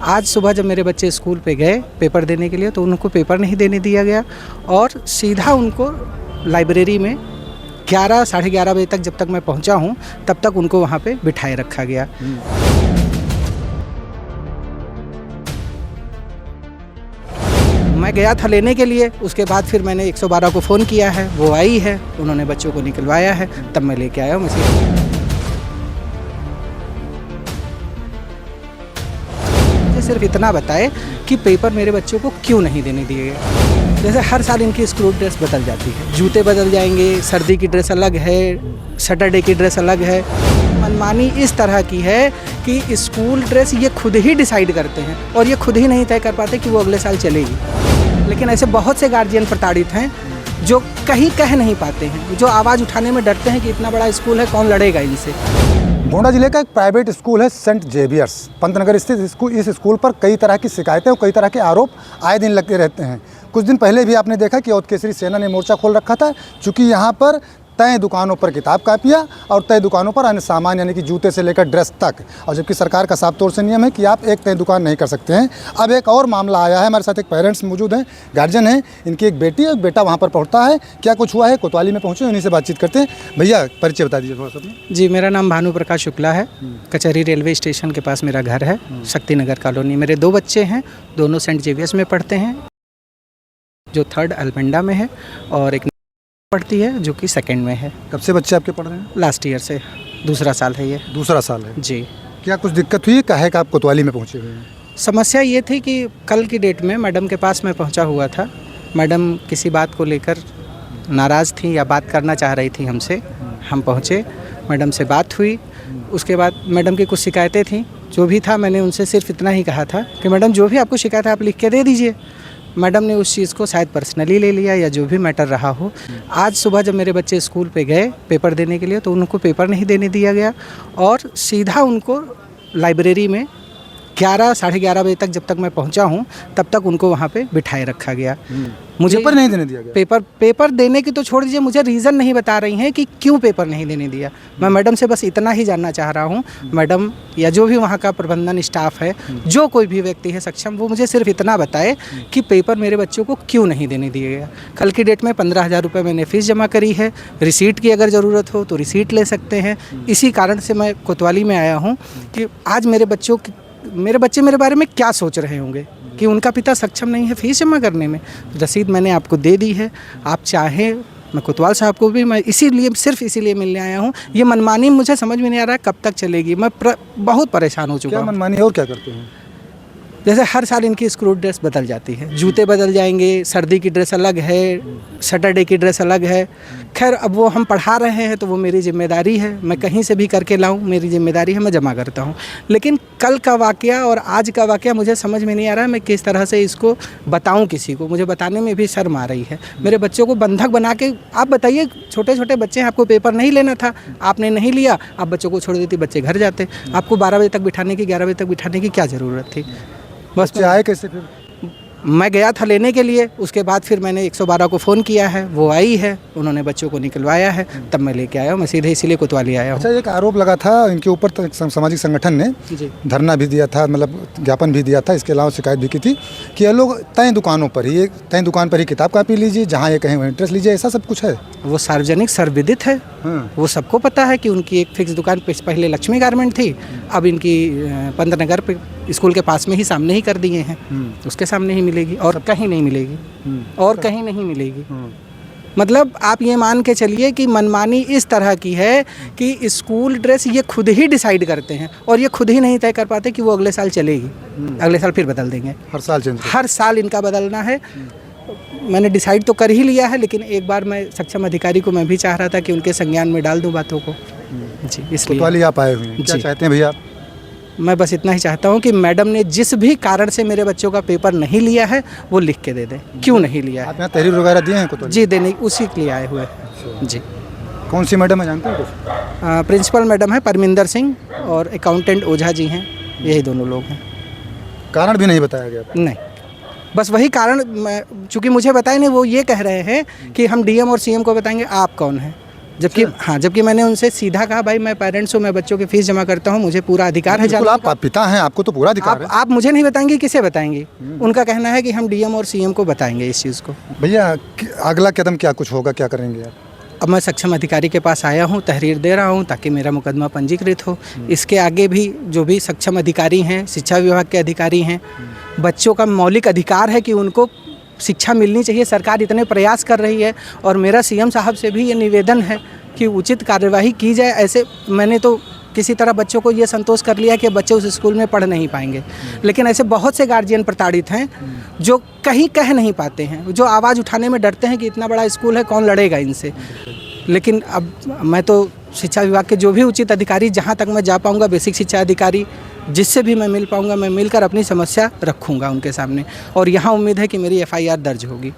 आज सुबह जब मेरे बच्चे स्कूल पे गए पेपर देने के लिए तो उनको पेपर नहीं देने दिया गया और सीधा उनको लाइब्रेरी में 11 साढ़े 11 बजे तक जब तक मैं पहुंचा हूं तब तक उनको वहां पे बिठाए रखा गया। मैं गया था लेने के लिए, उसके बाद फिर मैंने 112 को फ़ोन किया है, वो आई है, उन्होंने बच्चों को निकलवाया है, तब मैं लेके आया हूँ। मुझे सिर्फ इतना बताए कि पेपर मेरे बच्चों को क्यों नहीं देने दिए गए। जैसे हर साल इनकी स्कूल ड्रेस बदल जाती है, जूते बदल जाएंगे, सर्दी की ड्रेस अलग है, सैटरडे की ड्रेस अलग है। मनमानी इस तरह की है कि स्कूल ड्रेस ये खुद ही डिसाइड करते हैं और ये खुद ही नहीं तय कर पाते कि वो अगले साल चलेगी। लेकिन ऐसे बहुत से गार्जियन प्रताड़ित हैं जो कहीं कह नहीं पाते हैं, जो आवाज़ उठाने में डरते हैं कि इतना बड़ा स्कूल है, कौन लड़ेगा इनसे। गोंडा जिले का एक प्राइवेट स्कूल है सेंट जेवियर्स पंतनगर स्थित इस स्कूल पर कई तरह की शिकायतें और कई तरह के आरोप आए दिन लगते रहते हैं। कुछ दिन पहले भी आपने देखा कि औदकेसरी सेना ने मोर्चा खोल रखा था, चूँकि यहाँ पर तय दुकानों पर किताब कापियाँ और तय दुकानों पर अन्य सामान यानी कि जूते से लेकर ड्रेस तक, और जबकि सरकार का साफ तौर से नियम है कि आप एक तय दुकान नहीं कर सकते हैं। अब एक और मामला आया है, हमारे साथ एक पेरेंट्स मौजूद हैं, गार्जियन हैं, इनकी एक बेटी और एक बेटा वहाँ पर पढ़ता है। क्या कुछ हुआ है, कोतवाली में पहुँचे, उन्हीं से बातचीत करते हैं। भैया परिचय बता दीजिए थोड़ा सा। जी, मेरा नाम भानु प्रकाश शुक्ला है, कचहरी रेलवे स्टेशन के पास मेरा घर है, शक्ति नगर कॉलोनी। मेरे 2 बच्चे हैं, दोनों सेंट जेवियर्स में पढ़ते हैं, जो 3rd अल्बेंडा में है और एक पढ़ती है जो कि 2nd में है। कब से बच्चे आपके पढ़ रहे हैं? लास्ट ईयर से, दूसरा साल है ये। दूसरा साल है जी। क्या कुछ दिक्कत हुई, काहे का आप कोतवाली में पहुँचे हुए हैं? समस्या ये थी कि कल की डेट में मैडम के पास मैं पहुंचा हुआ था। मैडम किसी बात को लेकर नाराज़ थी या बात करना चाह रही थी हमसे। हम पहुंचे, मैडम से बात हुई, उसके बाद मैडम की कुछ शिकायतें थी। जो भी था मैंने उनसे सिर्फ इतना ही कहा था कि मैडम जो भी आपको शिकायत है आप लिख के दे दीजिए। मैडम ने उस चीज़ को शायद पर्सनली ले लिया या जो भी मैटर रहा हो। आज सुबह जब मेरे बच्चे स्कूल पे गए पेपर देने के लिए तो उनको पेपर नहीं देने दिया गया और सीधा उनको लाइब्रेरी में 11 साढ़े 11 बजे तक जब तक मैं पहुंचा हूं तब तक उनको वहां पे बिठाए रखा गया। मुझे पेपर नहीं देने दिया गया? पेपर देने की तो छोड़ दीजिए, मुझे रीज़न नहीं बता रही हैं कि क्यों पेपर नहीं देने दिया। मैं मैडम से बस इतना ही जानना चाह रहा हूं, मैडम या जो भी वहां का प्रबंधन स्टाफ है, जो कोई भी व्यक्ति है सक्षम, वो मुझे सिर्फ इतना बताए कि पेपर मेरे बच्चों को क्यों नहीं देने दिया गया। कल की डेट में 15,000 रुपये मैंने फ़ीस जमा करी है, रिसीट की अगर ज़रूरत हो तो रिसीट ले सकते हैं। इसी कारण से मैं कोतवाली में आया हूँ कि आज मेरे बच्चे मेरे बारे में क्या सोच रहे होंगे कि उनका पिता सक्षम नहीं है फ़ीस जमा करने में। रसीद मैंने आपको दे दी है, आप चाहें मैं कोतवाल साहब को भी मैं सिर्फ इसीलिए मिलने आया हूँ। ये मनमानी मुझे समझ में नहीं आ रहा है कब तक चलेगी। मैं बहुत परेशान हो चुका हूँ। क्या मनमानी और क्या करते हैं? जैसे हर साल इनकी स्कूल ड्रेस बदल जाती है, जूते बदल जाएंगे, सर्दी की ड्रेस अलग है, सैटरडे की ड्रेस अलग है। खैर अब वो हम पढ़ा रहे हैं तो वो मेरी जिम्मेदारी है, मैं कहीं से भी करके लाऊं, मेरी जिम्मेदारी है, मैं जमा करता हूं। लेकिन कल का वाक़या और आज का वाक़या मुझे समझ में नहीं आ रहा है मैं किस तरह से इसको बताऊं किसी को। मुझे बताने में भी शर्म आ रही है। मेरे बच्चों को बंधक बना के, आप बताइए, छोटे छोटे बच्चे हैं, आपको पेपर नहीं लेना था, आपने नहीं लिया, आप बच्चों को छोड़ देती, बच्चे घर जाते। आपको 12 बजे तक बिठाने की, 11 बजे तक बिठाने की क्या ज़रूरत थी? बस आए कैसे? फिर मैं गया था लेने के लिए, उसके बाद फिर मैंने 112 को फ़ोन किया है, वो आई है, उन्होंने बच्चों को निकलवाया है, तब मैं लेके आया हूँ। मैं सीधे इसीलिए कोतवाली आया हूँ। अच्छा, एक आरोप लगा था इनके ऊपर, तो सामाजिक संगठन ने धरना भी दिया था, मतलब ज्ञापन भी दिया था, इसके अलावा शिकायत भी की थी कि ये लोग तय दुकान पर ही किताब कापी लीजिए, जहाँ ये कहें वहीं ड्रेस लीजिए, ऐसा सब कुछ है। वो सार्वजनिक सर्वविदित है। वो सबको पता है कि उनकी एक फिक्स दुकान पहले लक्ष्मी गारमेंट थी, अब इनकी पंतनगर पे स्कूल के पास में ही सामने ही कर दिए हैं। उसके सामने ही मिलेगी और कहीं नहीं मिलेगी, और कहीं नहीं मिलेगी। मतलब आप ये मान के चलिए कि मनमानी इस तरह की है कि स्कूल ड्रेस ये खुद ही डिसाइड करते हैं और ये खुद ही नहीं तय कर पाते कि वो अगले साल चलेगी। अगले साल फिर बदल देंगे। हर साल इनका बदलना है। मैंने डिसाइड तो कर ही लिया है, लेकिन एक बार मैं सक्षम अधिकारी को मैं भी चाह रहा था कि उनके संज्ञान में डाल दूं बातों को। जी, इसलिए आप आए हुए हैं। क्या चाहते हैं भैया? मैं बस इतना ही चाहता हूं कि मैडम ने जिस भी कारण से मेरे बच्चों का पेपर नहीं लिया है वो लिख के दे दें, क्यों नहीं लिया है। आप यहाँ तहरीर वगैरह दिए हैं? जी, देने उसी के लिए आए हुए हैं। जी। कौन सी मैडम है, जानते हैं कुछ? प्रिंसिपल मैडम है परमिंदर सिंह और अकाउंटेंट ओझा जी हैं, यही दोनों लोग हैं। कारण भी नहीं बताया गया? नहीं, बस वही कारण, चूँकि मुझे बताए नहीं, वो ये कह रहे हैं कि हम डीएम और सीएम को बताएंगे। आप कौन हैं? जबकि मैंने उनसे सीधा कहा भाई मैं पेरेंट्स हूँ, मैं बच्चों की फीस जमा करता हूँ, मुझे पूरा अधिकार है बिल्कुल, जानने आप पिता हैं, आपको तो पूरा अधिकार है। आप मुझे नहीं बताएंगे, किसे बताएंगे? उनका कहना है कि हम डीएम और सीएम को बताएंगे इस चीज़ को। भैया अगला कदम क्या कुछ होगा, क्या करेंगे आप? अब मैं सक्षम अधिकारी के पास आया हूँ, तहरीर दे रहा हूँ ताकि मेरा मुकदमा पंजीकृत हो। इसके आगे भी जो भी सक्षम अधिकारी हैं, शिक्षा विभाग के अधिकारी हैं, बच्चों का मौलिक अधिकार है कि उनको शिक्षा मिलनी चाहिए। सरकार इतने प्रयास कर रही है और मेरा सीएम साहब से भी ये निवेदन है कि उचित कार्यवाही की जाए। ऐसे मैंने तो किसी तरह बच्चों को ये संतोष कर लिया कि बच्चे उस स्कूल में पढ़ नहीं पाएंगे, लेकिन ऐसे बहुत से गार्जियन प्रताड़ित हैं जो कहीं कह नहीं पाते हैं, जो आवाज़ उठाने में डरते हैं कि इतना बड़ा स्कूल है, कौन लड़ेगा इनसे। लेकिन अब मैं तो शिक्षा विभाग के जो भी उचित अधिकारी, जहाँ तक मैं जा पाऊँगा, बेसिक शिक्षा अधिकारी जिससे भी मैं मिल पाऊँगा, मैं मिलकर अपनी समस्या रखूँगा उनके सामने। और यहाँ उम्मीद है कि मेरी FIR दर्ज होगी।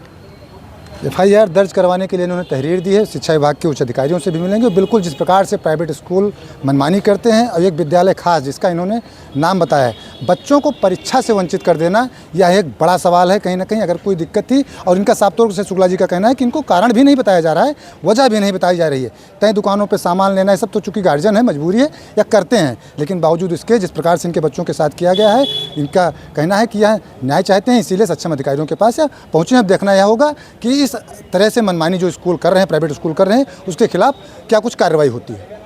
FIR दर्ज करवाने के लिए इन्होंने तहरीर दी है। शिक्षा विभाग के उच्च अधिकारियों से भी मिलेंगे। बिल्कुल जिस प्रकार से प्राइवेट स्कूल मनमानी करते हैं, और एक विद्यालय खास जिसका इन्होंने नाम बताया है, बच्चों को परीक्षा से वंचित कर देना, यह एक बड़ा सवाल है। कहीं ना कहीं अगर कोई दिक्कत थी, और इनका साफ तौर से शुक्ला जी का कहना है कि इनको कारण भी नहीं बताया जा रहा है, वजह भी नहीं बताई जा रही है। कई दुकानों पर सामान लेना, ये सब तो चूँकि गार्जियन है, मजबूरी है या करते हैं, लेकिन बावजूद इसके जिस प्रकार से इनके बच्चों के साथ किया गया है, इनका कहना है कि यह न्याय चाहते हैं, इसीलिए सक्षम अधिकारियों के पास पहुँचे। अब देखना यह होगा कि इस तरह से मनमानी जो स्कूल कर रहे हैं, प्राइवेट स्कूल कर रहे हैं, उसके खिलाफ क्या कुछ कार्रवाई होती है।